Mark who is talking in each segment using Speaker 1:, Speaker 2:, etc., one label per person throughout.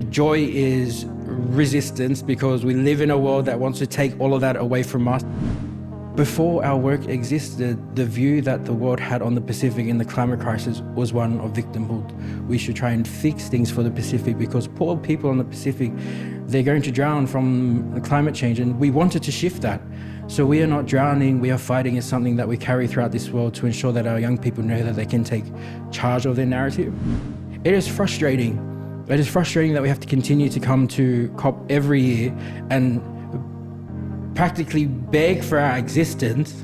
Speaker 1: Joy is resistance because we live in a world that wants to take all of that away from us. Before our work existed, the view that the world had on the Pacific in the climate crisis was one of victimhood. We should try and fix things for the Pacific because poor people on the Pacific, they're going to drown from the climate change, and we wanted to shift that. So we are not drowning, we are fighting is something that we carry throughout this world to ensure that our young people know that they can take charge of their narrative. It is frustrating. It is frustrating that we have to continue to come to COP every year and practically beg for our existence.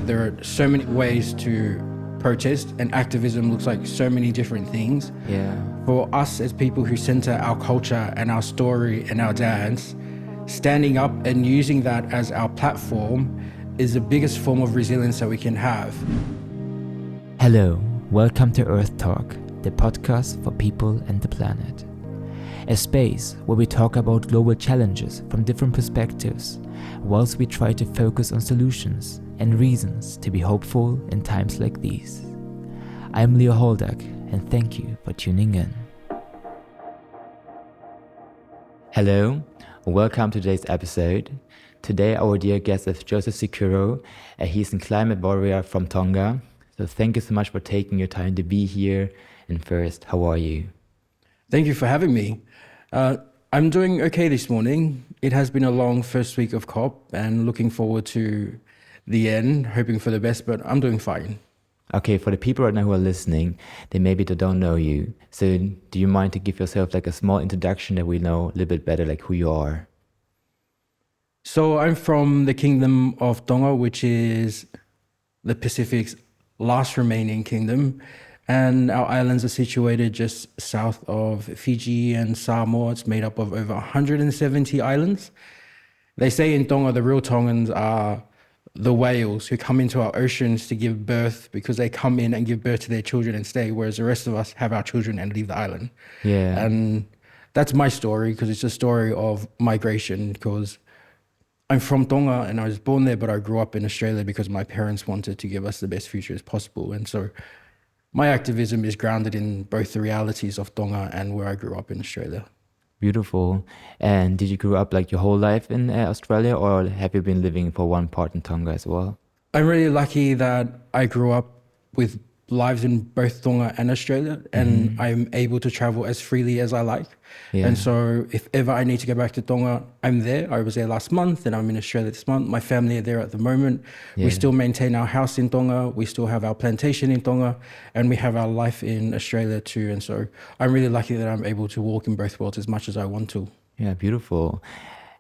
Speaker 1: There are so many ways to protest, and activism looks like so many different things.
Speaker 2: Yeah.
Speaker 1: For us as people who center our culture and our story and our dance, standing up and using that as our platform is the biggest form of resilience that we can have.
Speaker 2: Hello, welcome to Earth Talk, the podcast for people and the planet. A space where we talk about global challenges from different perspectives, whilst we try to focus on solutions and reasons to be hopeful in times like these. I'm Leo Holldack, and thank you for tuning in. Hello, welcome to today's episode. Today our dear guest is Joseph Sikulu. He's a climate warrior from Tonga. So thank you so much for taking your time to be here. And first, how are you?
Speaker 1: Thank you for having me. I'm doing okay this morning. It has been a long first week of COP and looking forward to the end, hoping for the best, but I'm doing fine.
Speaker 2: Okay, for the people right now who are listening, they don't know you. So do you mind to give yourself like a small introduction that we know a little bit better, like who you are?
Speaker 1: So I'm from the Kingdom of Tonga, which is the Pacific's last remaining kingdom. And our islands are situated just south of Fiji and Samoa. It's made up of over 170 islands. They say in Tonga, the real Tongans are the whales who come into our oceans to give birth because they come in and give birth to their children and stay, whereas the rest of us have our children and leave the island.
Speaker 2: Yeah.
Speaker 1: And that's my story because it's a story of migration because I'm from Tonga and I was born there, but I grew up in Australia because my parents wanted to give us the best future as possible. And so my activism is grounded in both the realities of Tonga and where I grew up in Australia.
Speaker 2: Beautiful. And did you grow up like your whole life in Australia, or have you been living for one part in Tonga as well?
Speaker 1: I'm really lucky that I grew up with lives in both Tonga and Australia, and I'm able to travel as freely as I like.
Speaker 2: Yeah.
Speaker 1: And so if ever I need to go back to Tonga, I'm there. I was there last month and I'm in Australia this month. My family are there at the moment.
Speaker 2: Yeah.
Speaker 1: We still maintain our house in Tonga. We still have our plantation in Tonga, and we have our life in Australia too. And so I'm really lucky that I'm able to walk in both worlds as much as I want to.
Speaker 2: Yeah, beautiful.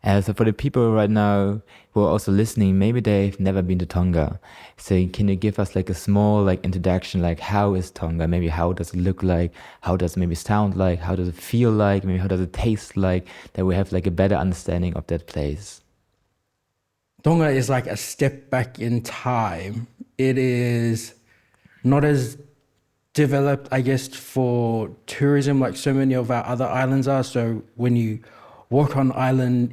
Speaker 2: So for the people right now who are also listening, maybe they've never been to Tonga. So can you give us like a small like introduction, like how is Tonga? Maybe how does it look like? How does it maybe sound like? How does it feel like? Maybe how does it taste like? That we have like a better understanding of that place.
Speaker 1: Tonga is like a step back in time. It is not as developed, I guess, for tourism like so many of our other islands are. So when you walk on island,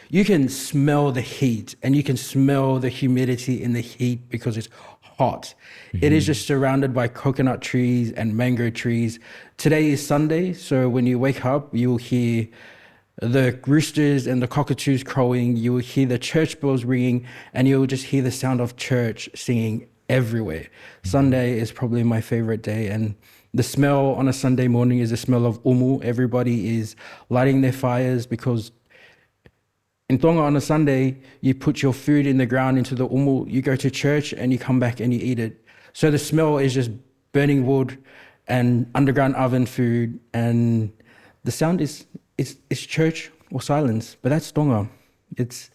Speaker 1: you can smell the heat and you can smell the humidity in the heat because it's hot. It is just surrounded by coconut trees and mango trees. Today is Sunday, so when you wake up, you'll hear the roosters and the cockatoos crowing, you will hear the church bells ringing, and you'll just hear the sound of church singing everywhere. Sunday is probably my favorite day, and the smell on a Sunday morning is the smell of umu. Everybody is lighting their fires because in Tonga on a Sunday, you put your food in the ground into the umu, you go to church and you come back and you eat it. So the smell is just burning wood and underground oven food, and the sound is it's church or silence. But that's Tonga. It's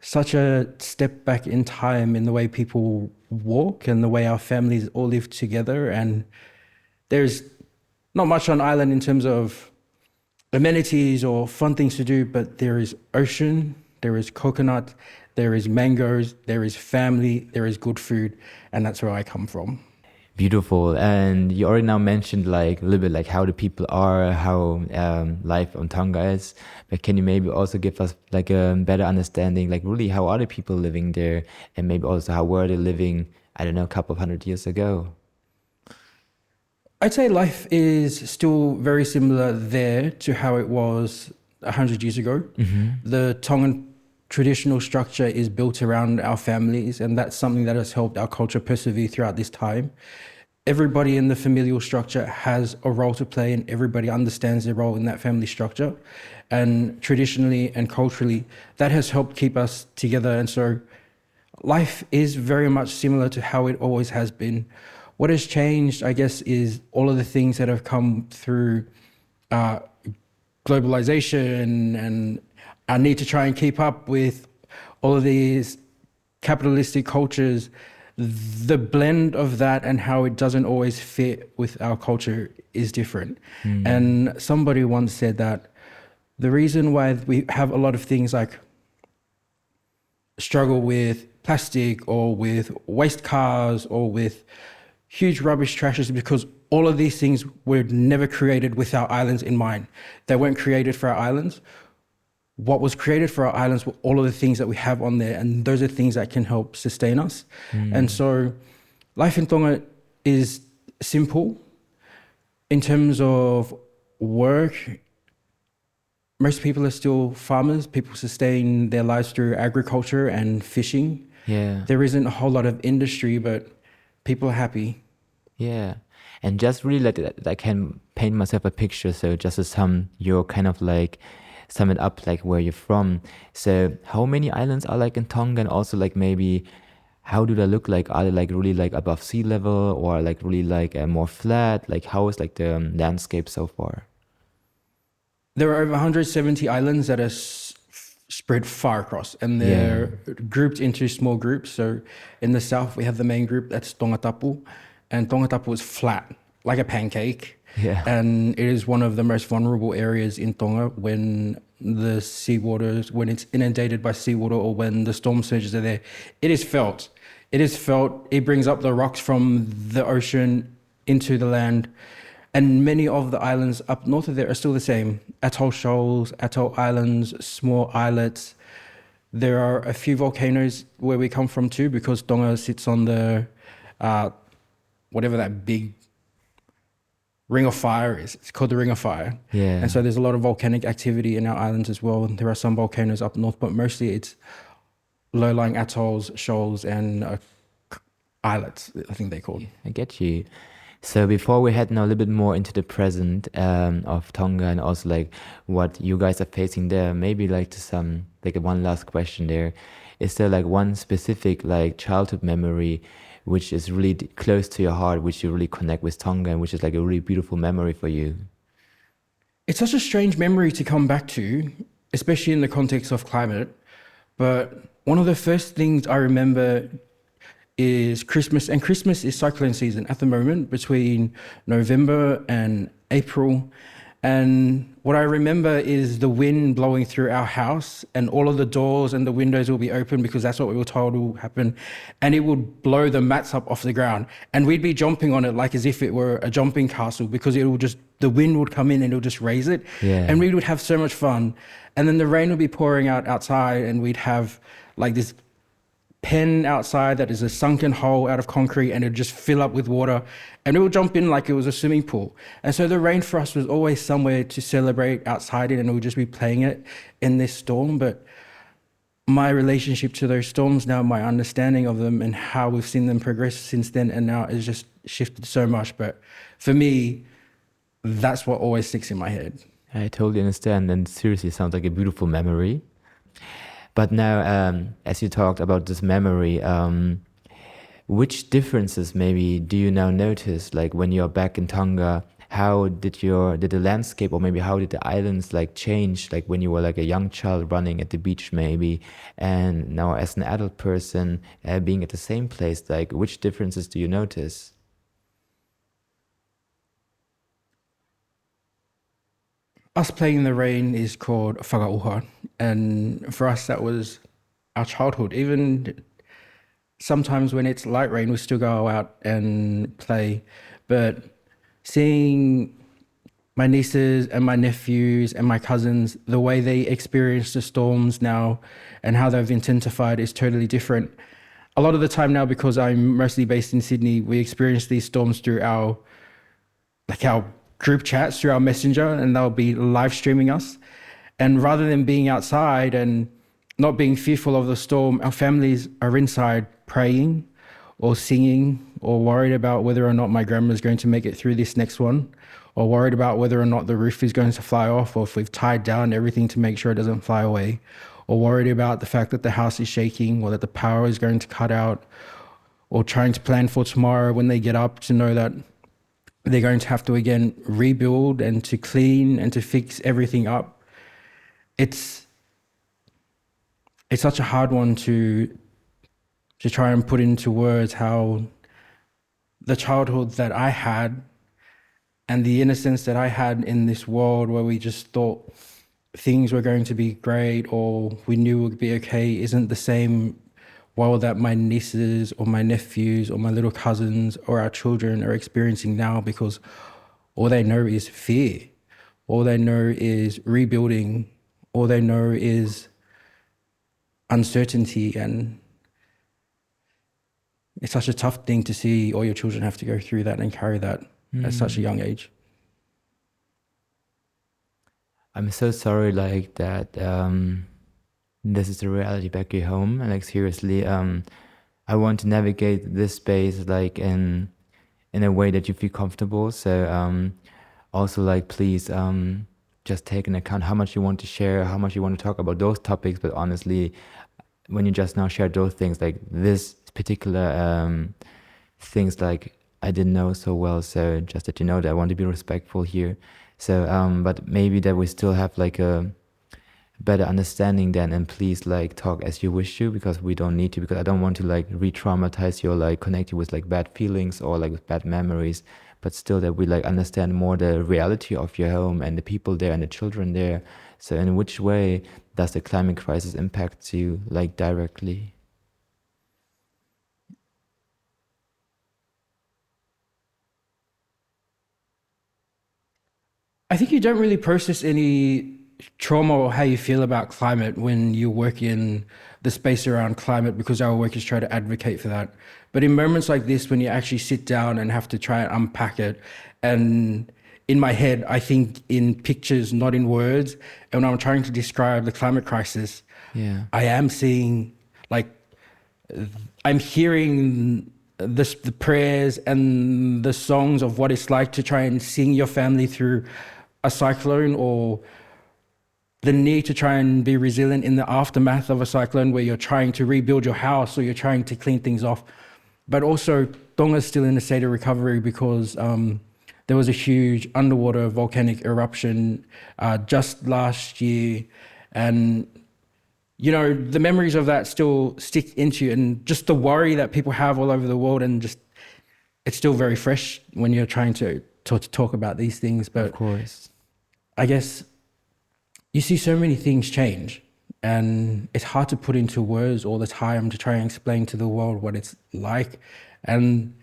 Speaker 1: such a step back in time in the way people walk and the way our families all live together. And there's not much on island in terms of amenities or fun things to do, but there is ocean, there is coconut, there is mangoes, there is family, there is good food, and that's where I come from.
Speaker 2: Beautiful. And you already now mentioned like a little bit like how the people are, how life on Tonga is, but can you maybe also give us like a better understanding, like really how are the people living there, and maybe also how were they living, I don't know, a couple of 100 years ago?
Speaker 1: I'd say life is still very similar there to how it was 100 years ago. The Tongan traditional structure is built around our families, and that's something that has helped our culture persevere throughout this time. Everybody in the familial structure has a role to play, and everybody understands their role in that family structure. And traditionally and culturally, that has helped keep us together. And so life is very much similar to how it always has been. What has changed, I guess, is all of the things that have come through globalization and our need to try and keep up with all of these capitalistic cultures. The blend of that and how it doesn't always fit with our culture is different. And somebody once said that the reason why we have a lot of things like struggle with plastic or with waste cars or with huge rubbish trashes because all of these things were never created with our islands in mind. They weren't created for our islands. What was created for our islands were all of the things that we have on there, and those are things that can help sustain us. And so life in Tonga is simple. In terms of work, most people are still farmers. People sustain their lives through agriculture and fishing.
Speaker 2: Yeah.
Speaker 1: There isn't a whole lot of industry, but people are happy.
Speaker 2: Yeah. And just really like I can paint myself a picture. So just to you're kind of like sum it up, like where you're from. So how many islands are like in Tonga, and also like maybe how do they look like? Are they like really like above sea level, or like really like more flat? Like how is like the landscape so far?
Speaker 1: There are over 170 islands that are spread far across, and they're grouped into small groups. So in the south, we have the main group, that's Tongatapu, and Tongatapu is flat, like a pancake.
Speaker 2: Yeah.
Speaker 1: And it is one of the most vulnerable areas in Tonga when when it's inundated by seawater or when the storm surges are there. It is felt. It brings up the rocks from the ocean into the land. And many of the islands up north of there are still the same. Atoll shoals, atoll islands, small islets. There are a few volcanoes where we come from too, because Tonga sits on the, whatever that big ring of fire is. It's called the Ring of Fire.
Speaker 2: Yeah.
Speaker 1: And so there's a lot of volcanic activity in our islands as well. And there are some volcanoes up north, but mostly it's low-lying atolls, shoals, and islets, I think they're called.
Speaker 2: I get you. So before we head now a little bit more into the present of Tonga, and also like what you guys are facing there, maybe like to like one last question there. Is there like one specific like childhood memory which is really close to your heart, which you really connect with Tonga, and which is like a really beautiful memory for you?
Speaker 1: It's such a strange memory to come back to, especially in the context of climate. But one of the first things I remember is Christmas, and Christmas is cyclone season at the moment between November and April. And what I remember is the wind blowing through our house, and all of the doors and the windows will be open because that's what we were told will happen. And it would blow the mats up off the ground, and we'd be jumping on it like as if it were a jumping castle, because the wind would come in and it would just raise it.
Speaker 2: Yeah.
Speaker 1: And we would have so much fun. And then the rain would be pouring outside, and we'd have like this pen outside that is a sunken hole out of concrete, and it'd just fill up with water, and we would jump in like it was a swimming pool. And so the rain for us was always somewhere to celebrate outside in, and we would just be playing it in this storm. But my relationship to those storms now, my understanding of them and how we've seen them progress since then and now, is just shifted so much. But for me, that's what always sticks in my head.
Speaker 2: I totally understand, and seriously sounds like a beautiful memory. But now, as you talked about this memory, which differences maybe do you now notice, like when you're back in Tonga? How did the landscape, or maybe how did the islands like change, like when you were like a young child running at the beach maybe, and now as an adult person being at the same place? Like which differences do you notice?
Speaker 1: Us playing in the rain is called whakauha, and for us that was our childhood. Even sometimes when it's light rain, we still go out and play. But seeing my nieces and my nephews and my cousins, the way they experience the storms now and how they've intensified is totally different. A lot of the time now, because I'm mostly based in Sydney, we experience these storms through our like our group chats through our messenger, and they'll be live streaming us. And rather than being outside and not being fearful of the storm, our families are inside praying or singing or worried about whether or not my grandma's going to make it through this next one, or worried about whether or not the roof is going to fly off, or if we've tied down everything to make sure it doesn't fly away, or worried about the fact that the house is shaking or that the power is going to cut out, or trying to plan for tomorrow when they get up to know that they're going to have to again rebuild and to clean and to fix everything up. It's such a hard one to try and put into words, how the childhood that I had and the innocence that I had in this world where we just thought things were going to be great or we knew it would be okay isn't the same world that my nieces or my nephews or my little cousins or our children are experiencing now, because all they know is fear. All they know is rebuilding. All they know is uncertainty, and it's such a tough thing to see all your children have to go through that and carry that at such a young age.
Speaker 2: I'm so sorry, like that. This is the reality back at home, and like seriously, I want to navigate this space like in a way that you feel comfortable. So also like please just take into account how much you want to share, how much you want to talk about those topics. But honestly, when you just now share those things, like this particular things, like I didn't know so well. So just that you know that I want to be respectful here. So but maybe that we still have like a better understanding then, and please like talk as you wish to, because we don't need to, because I don't want to like re-traumatize you or like connect you with like bad feelings or like with bad memories, but still that we like understand more the reality of your home and the people there and the children there. So in which way does the climate crisis impact you like directly?
Speaker 1: I think you don't really process any trauma or how you feel about climate when you work in the space around climate, because our work is trying to advocate for that. But in moments like this, when you actually sit down and have to try and unpack it, and in my head, I think in pictures, not in words. And when I'm trying to describe the climate crisis, I am seeing, like, I'm hearing the prayers and the songs of what it's like to try and sing your family through a cyclone, or the need to try and be resilient in the aftermath of a cyclone where you're trying to rebuild your house or you're trying to clean things off. But also, Tonga's still in a state of recovery because there was a huge underwater volcanic eruption just last year. And, you know, the memories of that still stick into you, and just the worry that people have all over the world, and just, it's still very fresh when you're trying to talk about these things. But
Speaker 2: of course,
Speaker 1: I guess you see so many things change, and it's hard to put into words all the time to try and explain to the world what it's like, and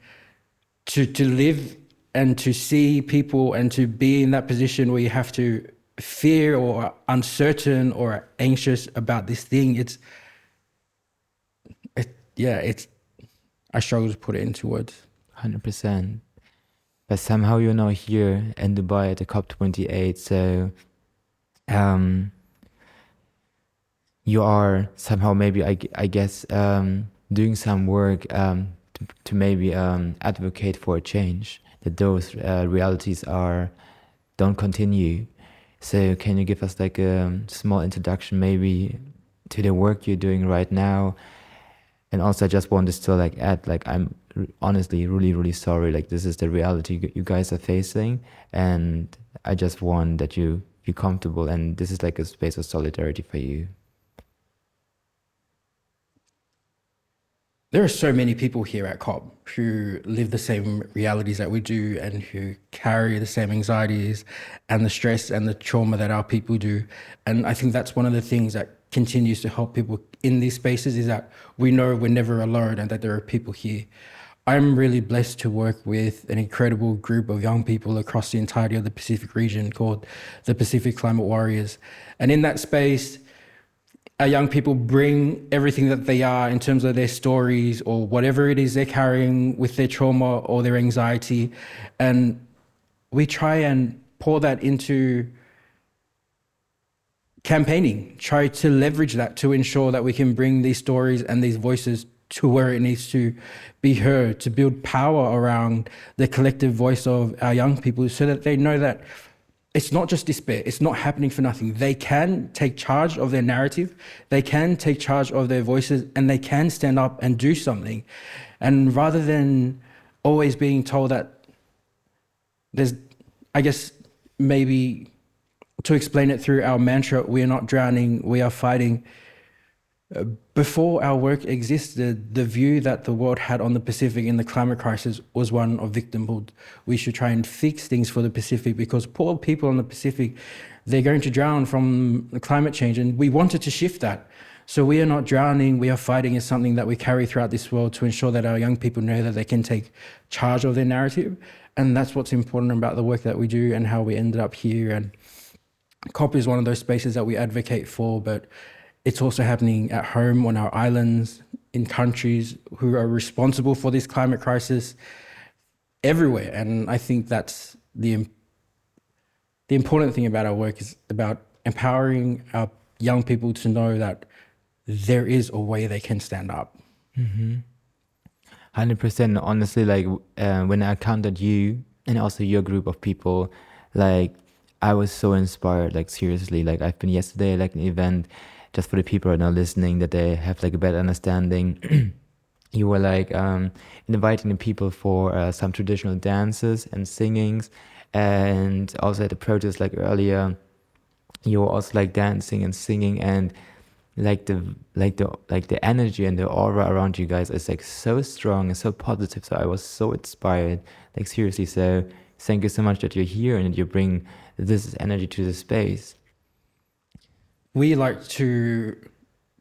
Speaker 1: to live and to see people and to be in that position where you have to fear or uncertain or anxious about this thing. I struggle to put it into words.
Speaker 2: 100%. But somehow you're now here in Dubai at the COP28, so you are somehow maybe, I guess, doing some work to maybe advocate for a change, that those realities don't continue. So can you give us like a small introduction maybe to the work you're doing right now? And also I just want to still like add, like I'm honestly really, really sorry, like this is the reality you guys are facing, and I just want that you feel comfortable, and this is like a space of solidarity for you.
Speaker 1: There are so many people here at COP who live the same realities that we do, and who carry the same anxieties and the stress and the trauma that our people do. And I think that's one of the things that continues to help people in these spaces, is that we know we're never alone and that there are people here. I'm really blessed to work with an incredible group of young people across the entirety of the Pacific region called the Pacific Climate Warriors. And in that space, our young people bring everything that they are in terms of their stories or whatever it is they're carrying with their trauma or their anxiety. And we try and pour that into campaigning, try to leverage that to ensure that we can bring these stories and these voices to where it needs to be heard, to build power around the collective voice of our young people so that they know that it's not just despair, it's not happening for nothing. They can take charge of their narrative, they can take charge of their voices, and they can stand up and do something. And rather than always being told that there's, I guess, maybe to explain it through our mantra, we are not drowning, we are fighting. Before our work existed, the view that the world had on the Pacific in the climate crisis was one of victimhood. We should try and fix things for the Pacific because poor people on the Pacific, they're going to drown from the climate change, and we wanted to shift that. So we are not drowning, we are fighting is something that we carry throughout this world to ensure that our young people know that they can take charge of their narrative. And that's what's important about the work that we do and how we ended up here. And COP is one of those spaces that we advocate for, but it's also happening at home, on our islands, in countries who are responsible for this climate crisis, everywhere. And I think that's the important thing about our work is about empowering our young people to know that there is a way they can stand up.
Speaker 2: 100%. Honestly, like when I encountered you and also your group of people, like I was so inspired, like seriously. Like I've been yesterday like an event, just for the people right now listening, that they have like a better understanding. You were like inviting the people for some traditional dances and singings, and also at the protest like earlier, you were also like dancing and singing, and the energy and the aura around you guys is like so strong and so positive. So I was so inspired, like seriously. So thank you so much that you're here and that you bring this energy to the space.
Speaker 1: We like to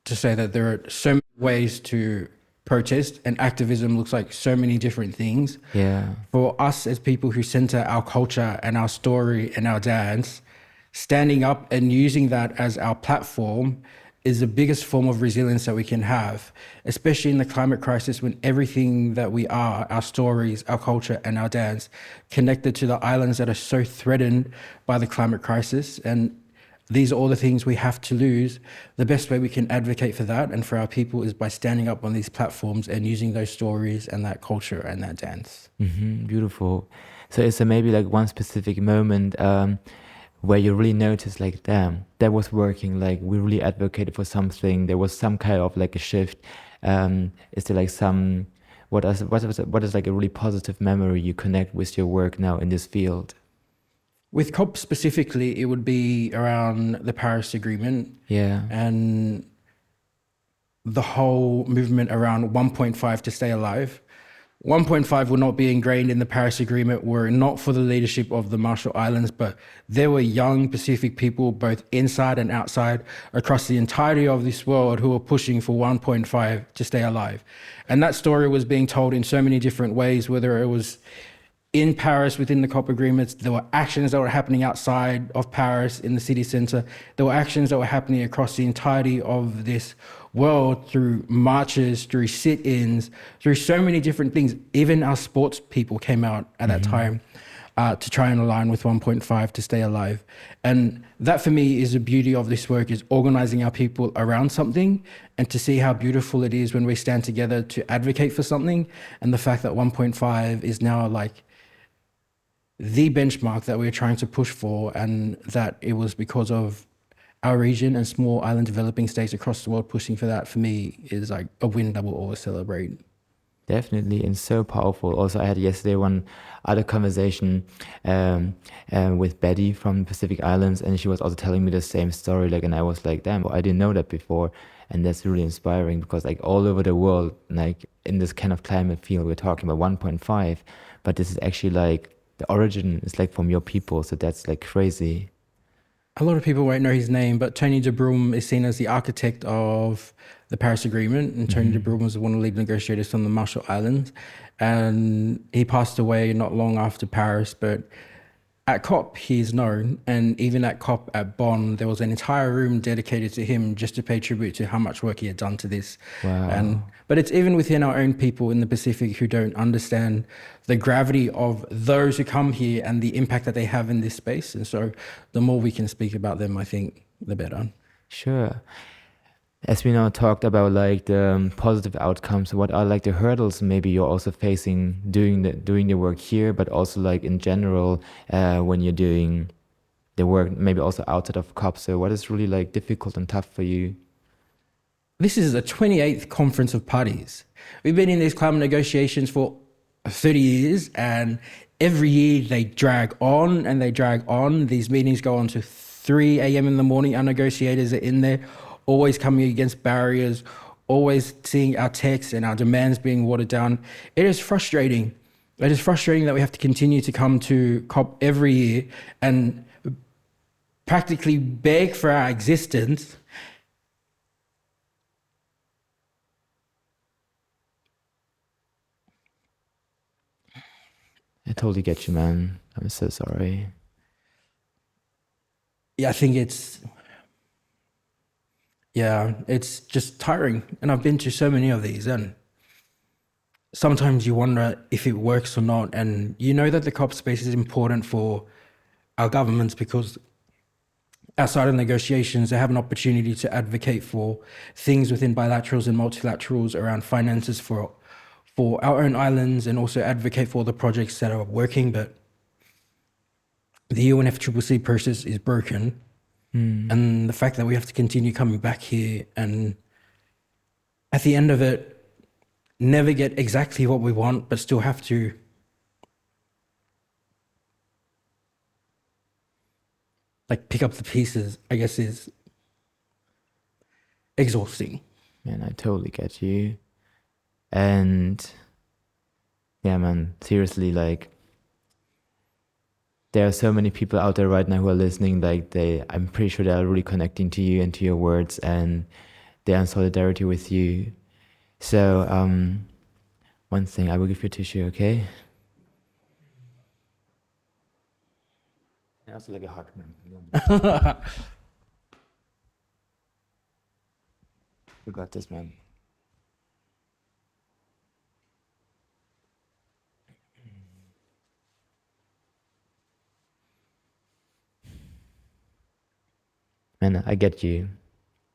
Speaker 1: say that there are so many ways to protest, and activism looks like so many different things.
Speaker 2: Yeah.
Speaker 1: For us as people who center our culture and our story and our dance, standing up and using that as our platform is the biggest form of resilience that we can have, especially in the climate crisis when everything that we are, our stories, our culture and our dance, connected to the islands that are so threatened by the climate crisis. And these are all the things we have to lose. The best way we can advocate for that and for our people is by standing up on these platforms and using those stories and that culture and that dance.
Speaker 2: Beautiful. So is there maybe like one specific moment where you really noticed like, damn, that was working, like we really advocated for something, there was some kind of like a shift? Is there like some, what is like a really positive memory you connect with your work now in this field?
Speaker 1: With COP specifically, it would be around the Paris Agreement.
Speaker 2: Yeah.
Speaker 1: And the whole movement around 1.5 to stay alive. 1.5 will not be ingrained in the Paris Agreement were it not for the leadership of the Marshall Islands, but there were young Pacific people, both inside and outside, across the entirety of this world who were pushing for 1.5 to stay alive. And that story was being told in so many different ways, whether it was in Paris within the COP agreements, there were actions that were happening outside of Paris in the city centre. There were actions that were happening across the entirety of this world through marches, through sit-ins, through so many different things. Even our sports people came out at that time to try and align with 1.5 to stay alive. And that for me is the beauty of this work, is organising our people around something and to see how beautiful it is when we stand together to advocate for something. And the fact that 1.5 is now like the benchmark that we're trying to push for, and that it was because of our region and small island developing states across the world pushing for that, for me is like a win that we'll always celebrate.
Speaker 2: Definitely, and so powerful. Also, I had yesterday one other conversation with Betty from the Pacific Islands, and she was also telling me the same story. Like, and I was like, damn, I didn't know that before. And that's really inspiring, because like all over the world, like in this kind of climate field, we're talking about 1.5, but this is actually like the origin is like from your people. So that's like crazy.
Speaker 1: A lot of people won't know his name, but Tony de Bruym is seen as the architect of the Paris Agreement. And Tony de Bruym was one of the lead negotiators from the Marshall Islands. And he passed away not long after Paris. But at COP, he's known, and even at COP at Bonn, there was an entire room dedicated to him just to pay tribute to how much work he had done to this.
Speaker 2: Wow.
Speaker 1: But it's even within our own people in the Pacific who don't understand the gravity of those who come here and the impact that they have in this space. And so the more we can speak about them, I think the better.
Speaker 2: Sure. As we now talked about like the positive outcomes, what are like the hurdles maybe you're also facing doing the work here, but also like in general when you're doing the work maybe also outside of COP? So what is really like difficult and tough for you?
Speaker 1: This is the 28th Conference of Parties. We've been in these climate negotiations for 30 years, and every year they drag on and they drag on. These meetings go on to 3 a.m. in the morning. Our negotiators are in there, always coming against barriers, always seeing our texts and our demands being watered down. It is frustrating. It is frustrating that we have to continue to come to COP every year and practically beg for our existence.
Speaker 2: I totally get you, man. I'm so sorry.
Speaker 1: Yeah, I think it's just tiring. And I've been to so many of these, and sometimes you wonder if it works or not. And you know that the COP space is important for our governments because outside of negotiations, they have an opportunity to advocate for things within bilaterals and multilaterals around finances for our own islands, and also advocate for the projects that are working. But the UNFCCC process is broken. And the fact that we have to continue coming back here and at the end of it, never get exactly what we want, but still have to like pick up the pieces, I guess, is exhausting.
Speaker 2: Man, I totally get you. And yeah, man, seriously, like there are so many people out there right now who are listening, like I'm pretty sure they are really connecting to you and to your words, and they're in solidarity with you. So one thing, I will give you a tissue, okay? Also like a hug, man. You got this, man. Man, I get you.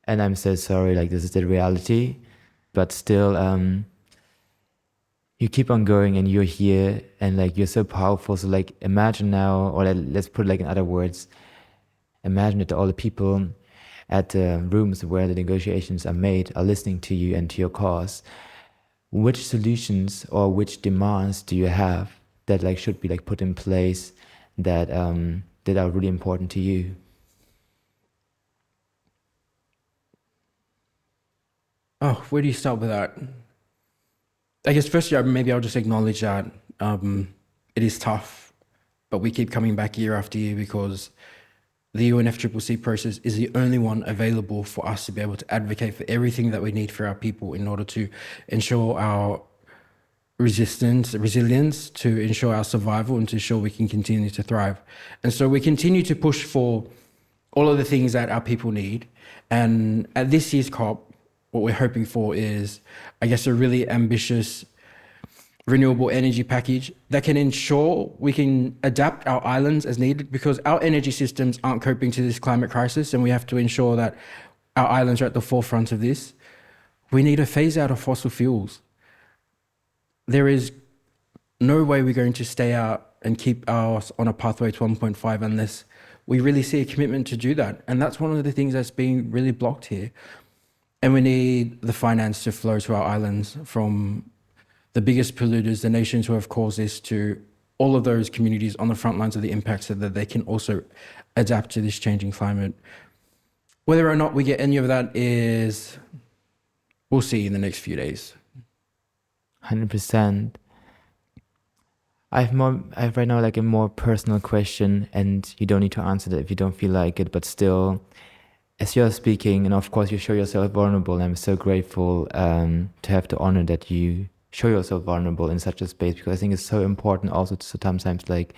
Speaker 2: And I'm so sorry, like this is the reality. But still, you keep on going and you're here and like you're so powerful. So like imagine now, or let's put it like in other words, imagine that all the people at the rooms where the negotiations are made are listening to you and to your cause. Which solutions or which demands do you have that like should be like put in place that that are really important to you?
Speaker 1: Oh, where do you start with that? I guess firstly, maybe I'll just acknowledge that it is tough, but we keep coming back year after year because the UNFCCC process is the only one available for us to be able to advocate for everything that we need for our people in order to ensure our resilience, to ensure our survival, and to ensure we can continue to thrive. And so we continue to push for all of the things that our people need. And at this year's COP, what we're hoping for is, I guess, a really ambitious renewable energy package that can ensure we can adapt our islands as needed, because our energy systems aren't coping to this climate crisis, and we have to ensure that our islands are at the forefront of this. We need a phase out of fossil fuels. There is no way we're going to stay out and keep us on a pathway to 1.5 unless we really see a commitment to do that. And that's one of the things that's being really blocked here. And we need the finance to flow to our islands, from the biggest polluters, the nations who have caused this, to all of those communities on the front lines of the impact, so that they can also adapt to this changing climate. Whether or not we get any of that we'll see in the next few days.
Speaker 2: 100%. I have right now like a more personal question, and you don't need to answer that if you don't feel like it, but still, as you're speaking, and of course you show yourself vulnerable, and I'm so grateful to have the honor that you show yourself vulnerable in such a space, because I think it's so important also to sometimes like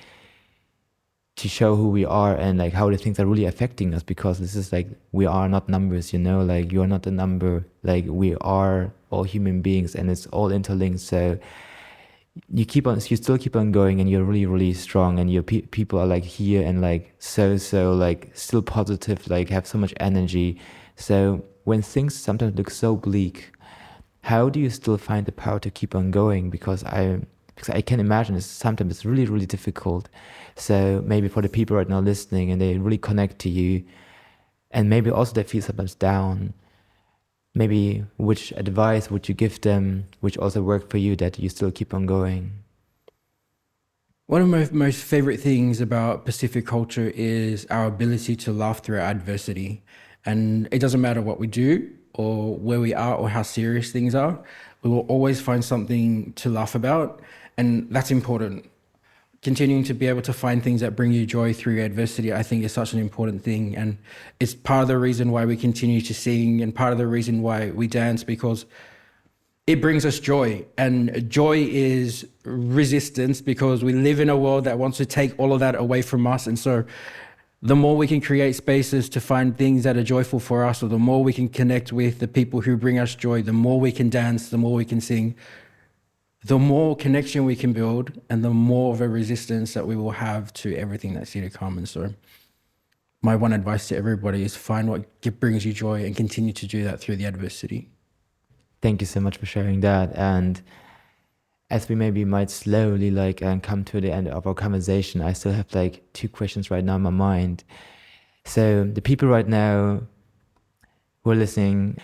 Speaker 2: to show who we are and like how the things are really affecting us, because this is like, we are not numbers, you know, like you're not a number, like we are all human beings and it's all interlinked. So you still keep on going, and you're really, really strong, and your people are like here and like so like still positive, like have so much energy. So when things sometimes look so bleak, how do you still find the power to keep on going? Because I can imagine sometimes it's really, really difficult. So maybe for the people right now listening and they really connect to you, and maybe also they feel sometimes down, maybe which advice would you give them, which also worked for you, that you still keep on going?
Speaker 1: One of my most favorite things about Pacific culture is our ability to laugh through our adversity. And it doesn't matter what we do or where we are or how serious things are, we will always find something to laugh about. And that's important. Continuing to be able to find things that bring you joy through your adversity, I think, is such an important thing. And it's part of the reason why we continue to sing, and part of the reason why we dance, because it brings us joy. And joy is resistance, because we live in a world that wants to take all of that away from us. And so the more we can create spaces to find things that are joyful for us, or the more we can connect with the people who bring us joy, the more we can dance, the more we can sing, the more connection we can build, and the more of a resistance that we will have to everything that's here to come. And so my one advice to everybody is find what brings you joy and continue to do that through the adversity.
Speaker 2: Thank you so much for sharing that. And as we maybe might slowly like come to the end of our conversation, I still have like 2 questions right now in my mind. So the people right now who are listening,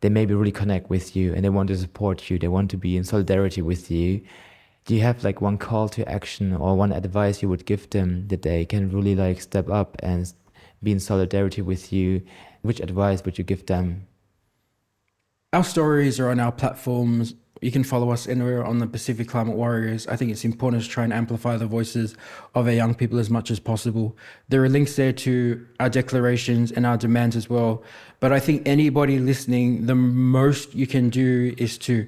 Speaker 2: they maybe really connect with you and they want to support you. They want to be in solidarity with you. Do you have like one call to action or one advice you would give them that they can really like step up and be in solidarity with you? Which advice would you give them?
Speaker 1: Our stories are on our platforms. You can follow us anywhere on the Pacific Climate Warriors. I think it's important to try and amplify the voices of our young people as much as possible. There are links there to our declarations and our demands as well. But I think anybody listening, the most you can do is to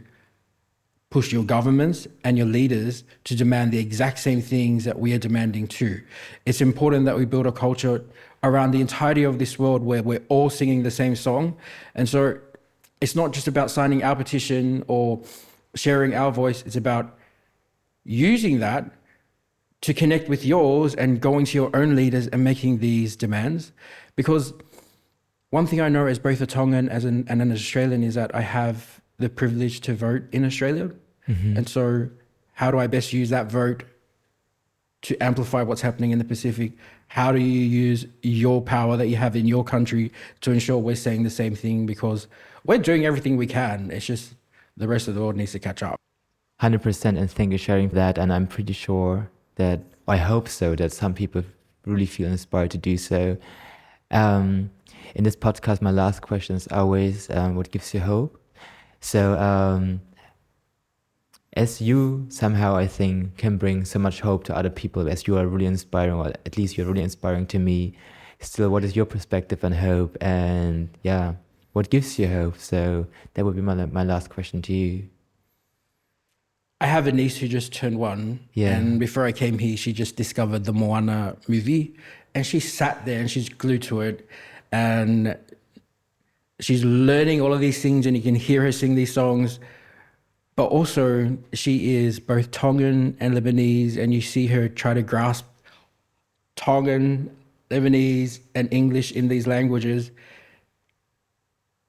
Speaker 1: push your governments and your leaders to demand the exact same things that we are demanding too. It's important that we build a culture around the entirety of this world where we're all singing the same song. And so it's not just about signing our petition or sharing our voice. It's about using that to connect with yours and going to your own leaders and making these demands. Because one thing I know as both a Tongan and an Australian is that I have the privilege to vote in Australia. Mm-hmm. And so how do I best use that vote to amplify what's happening in the Pacific? How do you use your power that you have in your country to ensure we're saying the same thing? Because we're doing everything we can. It's just the rest of the world needs to catch up.
Speaker 2: 100%, and thank you for sharing that. And I'm pretty sure that, I hope so, that some people really feel inspired to do so. In this podcast, my last question is always, what gives you hope? So as you somehow, I think, can bring so much hope to other people, as you are really inspiring, or at least you're really inspiring to me, still, what is your perspective on hope? And yeah, what gives you hope? So that would be my last question to you.
Speaker 1: I have a niece who just turned 1. Yeah. And before I came here, she just discovered the Moana movie. And she sat there and she's glued to it. And she's learning all of these things, and you can hear her sing these songs. But also, she is both Tongan and Lebanese, and you see her try to grasp Tongan, Lebanese, and English in these languages.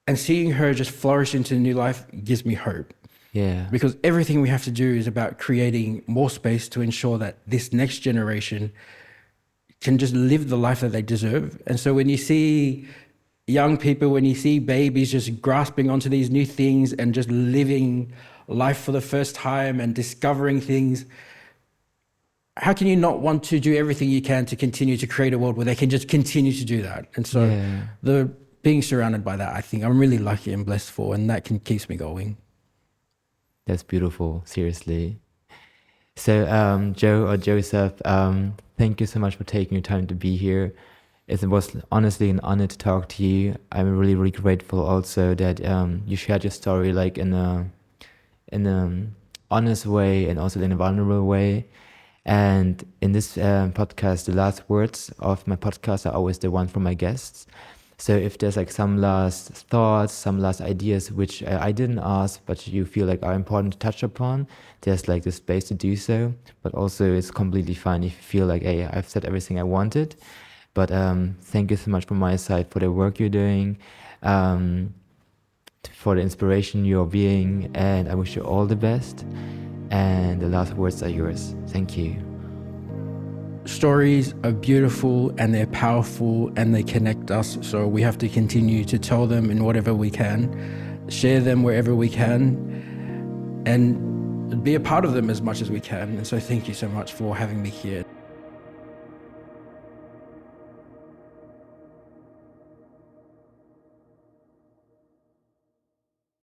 Speaker 1: And seeing her just flourish into new life gives me hope.
Speaker 2: Yeah.
Speaker 1: Because everything we have to do is about creating more space to ensure that this next generation can just live the life that they deserve. And so when you see young people, when you see babies just grasping onto these new things and just living life for the first time and discovering things, how can you not want to do everything you can to continue to create a world where they can just continue to do that? And so being surrounded by that, I think I'm really lucky and blessed for, and that keeps me going.
Speaker 2: That's beautiful, seriously. So Joe or Joseph, thank you so much for taking your time to be here. It was honestly an honor to talk to you. I'm really, really grateful also that you shared your story like in an honest way and also in a vulnerable way. And in this podcast, the last words of my podcast are always the one from my guests. So if there's like some last thoughts, some last ideas which I didn't ask, but you feel like are important to touch upon, there's like the space to do so. But also it's completely fine if you feel like, hey, I've said everything I wanted. But thank you so much from my side for the work you're doing, for the inspiration you're being, and I wish you all the best. And the last words are yours. Thank you.
Speaker 1: Stories are beautiful and they're powerful and they connect us. So we have to continue to tell them in whatever we can, share them wherever we can, and be a part of them as much as we can. And so thank you so much for having me here.